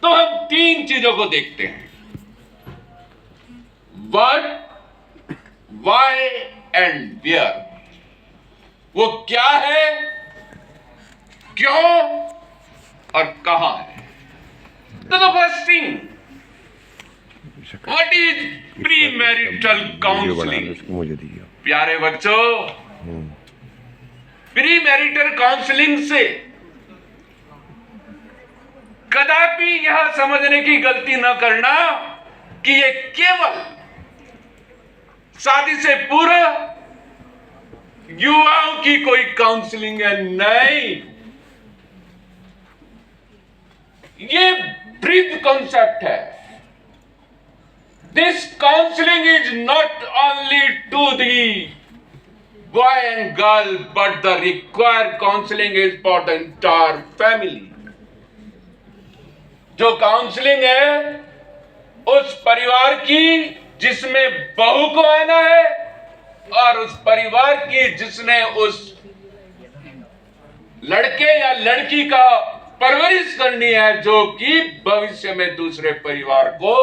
तो हम तीन चीजों को देखते हैं, व्हाट, व्हाई एंड वेयर। वो क्या है, क्यों और कहां है। तो the first thing, what is pre marital counselling. प्यारे बच्चों, प्री मैरिटल काउंसलिंग से कदापि यह समझने की गलती न करना कि ये केवल शादी से पूर्व युवाओं की कोई काउंसलिंग है, नहीं। ये ब्रीफ कॉन्सेप्ट है। This counselling is not only to the boy and girl, but the required counselling is for the entire family. जो काउंसलिंग है उस परिवार की जिसमें बहू को आना है, और उस परिवार की जिसने उस लड़के या लड़की का परवरिश करनी है, जो कि भविष्य में दूसरे परिवार को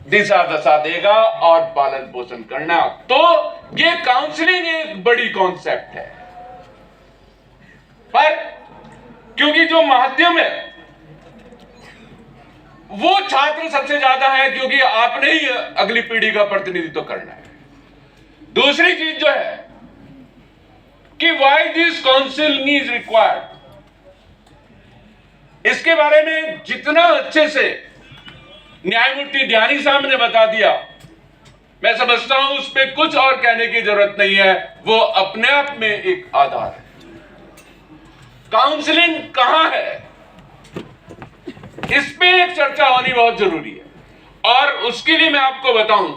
दिशा दशा देगा और पालन पोषण करना। तो ये काउंसलिंग एक बड़ी कॉन्सेप्ट है। पर क्योंकि जो माध्यम है वो छात्र सबसे ज्यादा है, क्योंकि आपने ही अगली पीढ़ी का प्रतिनिधित्व करना है। दूसरी चीज जो है कि why this counselling is required, इसके बारे में जितना अच्छे से न्यायमूर्ति ध्यानी साहब ने बता दिया, मैं समझता हूं उस पर कुछ और कहने की जरूरत नहीं है। वो अपने आप में एक आधार है। काउंसलिंग कहां है, इस पे एक चर्चा होनी बहुत जरूरी है। और उसके लिए मैं आपको बताऊं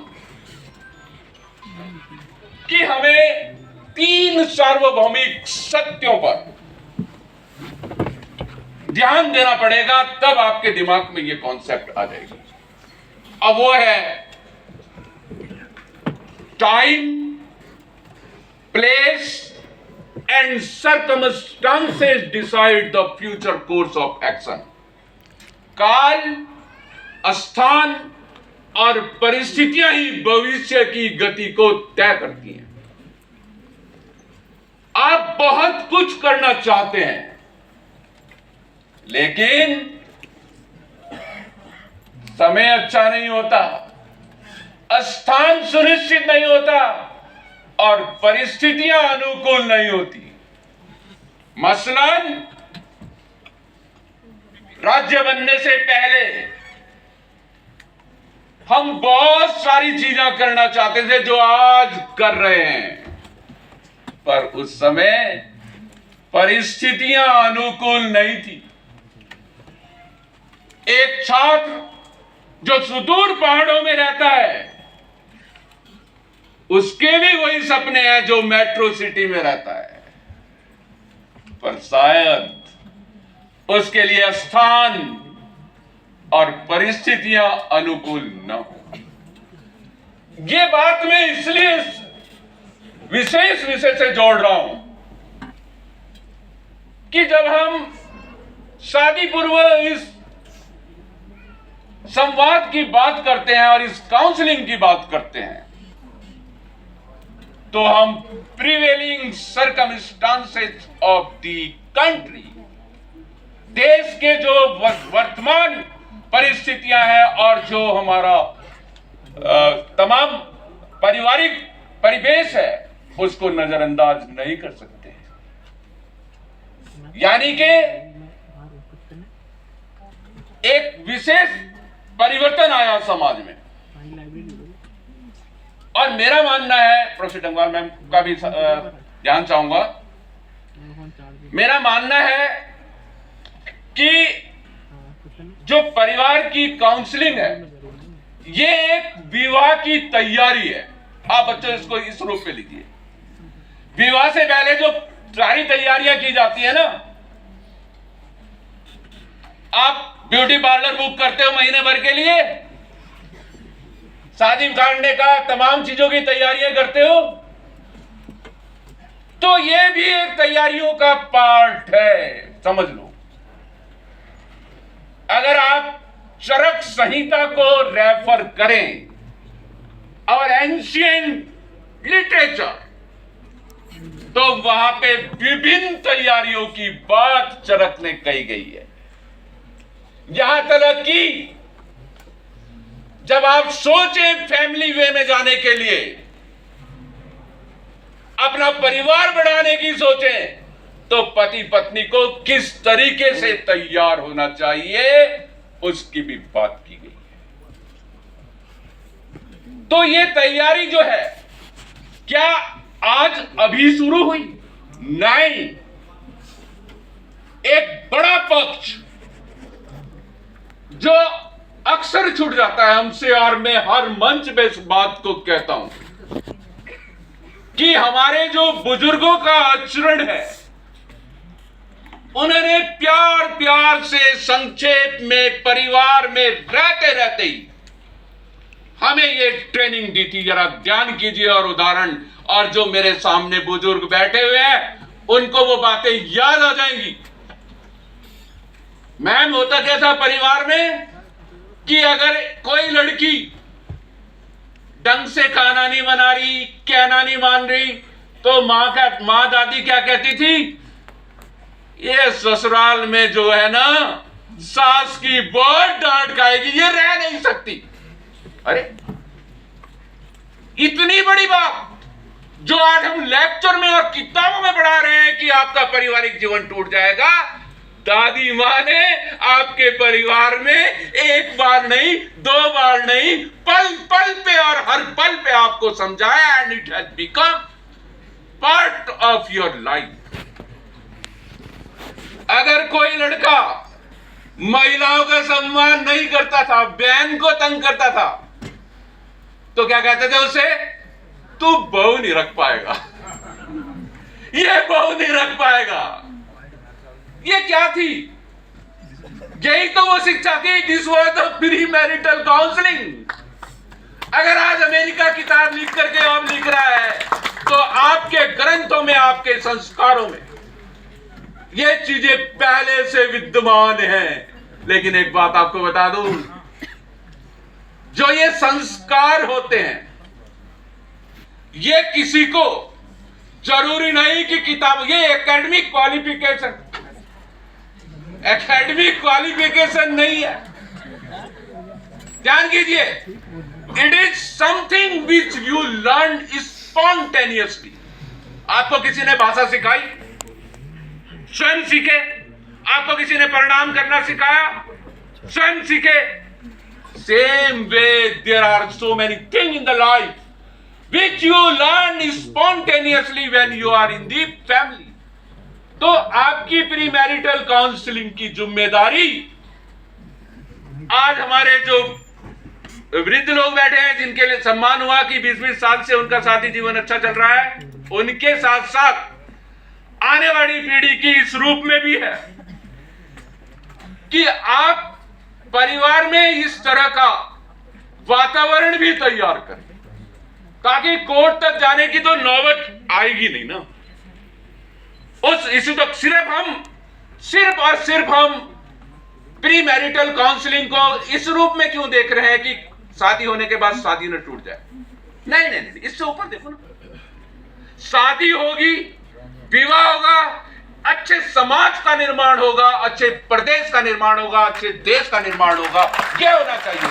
कि हमें तीन सार्वभौमिक सत्यों पर ध्यान देना पड़ेगा, तब आपके दिमाग में यह कॉन्सेप्ट आ जाएगी। अब वो है time, place and circumstances decide the future course of action. काल, स्थान और परिस्थितियां ही भविष्य की गति को तय करती हैं। आप बहुत कुछ करना चाहते हैं, लेकिन समय अच्छा नहीं होता, स्थान सुनिश्चित नहीं होता और परिस्थितियां अनुकूल नहीं होती। मसलन राज्य बनने से पहले हम बहुत सारी चीजें करना चाहते थे जो आज कर रहे हैं, पर उस समय परिस्थितियां अनुकूल नहीं थी। एक छात्र जो सुदूर पहाड़ों में रहता है, उसके भी वही सपने हैं जो मेट्रो सिटी में रहता है, पर शायद उसके लिए स्थान और परिस्थितियां अनुकूल न हो। ये बात मैं इसलिए विशेष विषय से जोड़ रहा हूं कि जब हम शादी पूर्व इस संवाद की बात करते हैं और इस काउंसलिंग की बात करते हैं, तो हम prevailing circumstances of the country, देश के जो वर्तमान परिस्थितियां हैं और जो हमारा तमाम पारिवारिक परिवेश है, उसको नजरअंदाज नहीं कर सकते। यानी कि एक विशेष परिवर्तन आया समाज में। और मेरा मानना है, प्रोफेसर डंगवाल मैम का भी ध्यान चाहूंगा, मेरा मानना है कि जो परिवार की काउंसलिंग है, ये एक विवाह की तैयारी है। आप बच्चों इसको इस रूप में लीजिए। विवाह से पहले जो सारी तैयारियां की जाती है ना, आप ब्यूटी पार्लर बुक करते हो महीने भर के लिए, शादी करने का तमाम चीजों की तैयारियां करते हो, तो ये भी एक तैयारियों का पार्ट है, समझ लो। चरक संहिता को रेफर करें और एंशिएंट लिटरेचर, तो वहां पे विभिन्न तैयारियों की बात चरक ने कही गई है। यहां तक कि जब आप सोचें फैमिली वे में जाने के लिए, अपना परिवार बढ़ाने की सोचें, तो पति पत्नी को किस तरीके से तैयार होना चाहिए उसकी भी बात की गई है। तो ये तैयारी जो है क्या आज अभी शुरू हुई? नहीं। एक बड़ा पक्ष जो अक्सर छूट जाता है हमसे, और मैं हर मंच पे इस बात को कहता हूं कि हमारे जो बुजुर्गों का आचरण है, उन्होंने प्यार प्यार से संक्षेप में परिवार में रहते रहते ही हमें ये ट्रेनिंग दी थी। जरा ध्यान कीजिए और उदाहरण, और जो मेरे सामने बुजुर्ग बैठे हुए हैं उनको वो बातें याद आ जाएंगी। मैम, होता क्या था परिवार में कि अगर कोई लड़की ढंग से खाना नहीं बना रही, कहना नहीं मान रही, तो मां दादी क्या कहती थी? ये ससुराल में जो है ना, सास की बहुत डांट खाएगी, ये रह नहीं सकती। अरे इतनी बड़ी बात जो आज हम लेक्चर में और किताबों में पढ़ा रहे हैं कि आपका पारिवारिक जीवन टूट जाएगा, दादी मां ने आपके परिवार में एक बार नहीं, दो बार नहीं, पल पल पे और हर पल पे आपको समझाया, and it has become part of your life. अगर कोई लड़का महिलाओं का सम्मान नहीं करता था, बहन को तंग करता था, तो क्या कहते थे उसे? तू बहू नहीं रख पाएगा, ये बहू नहीं रख पाएगा। ये क्या थी? यही तो वो शिक्षा थी। This was the pre marital counselling. अगर आज अमेरिका किताब लिख करके अब लिख रहा है, तो आपके ग्रंथों में, आपके संस्कारों में ये चीजें पहले से विद्यमान हैं। लेकिन एक बात आपको बता दूं, जो ये संस्कार होते हैं, ये किसी को जरूरी नहीं कि किताब, ये एकेडमिक क्वालिफिकेशन नहीं है। ध्यान कीजिए, it is something which you learn spontaneously. आपको किसी ने भाषा सिखाई, स्वयं सीखे। आपको किसी ने प्रणाम करना सिखाया, स्वयं सीखे। Same way there are so many thing in the life which you learn spontaneously when you are in the family। तो आपकी प्री मैरिटल काउंसलिंग की जिम्मेदारी, आज हमारे जो वृद्ध लोग बैठे हैं, जिनके लिए सम्मान हुआ कि 20-20 साल से उनका शादी जीवन अच्छा चल रहा है, उनके साथ साथ आने वाली पीढ़ी की इस रूप में भी है कि आप परिवार में इस तरह का वातावरण भी तैयार करें, ताकि कोर्ट तक जाने की तो नौबत आएगी नहीं ना। उस इसी तो सिर्फ और सिर्फ हम प्री मैरिटल काउंसलिंग को इस रूप में क्यों देख रहे हैं कि शादी होने के बाद शादी न टूट जाए? नहीं नहीं नहीं, इससे ऊपर देखो ना। शादी होगी, विवाह होगा, अच्छे समाज का निर्माण होगा, अच्छे प्रदेश का निर्माण होगा, अच्छे देश का निर्माण होगा। यह होना चाहिए।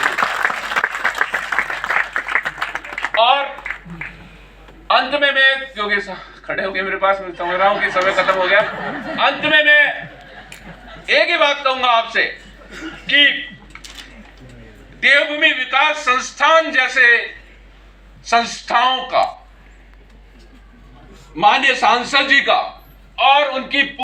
और अंत में मैं, क्योंकि खड़े हो गए मेरे पास, मैं समझ रहा हूं कि समय खत्म हो गया, अंत में मैं एक ही बात कहूंगा आपसे कि देवभूमि विकास संस्थान जैसे संस्थाओं का, माननीय सांसद जी का और उनकी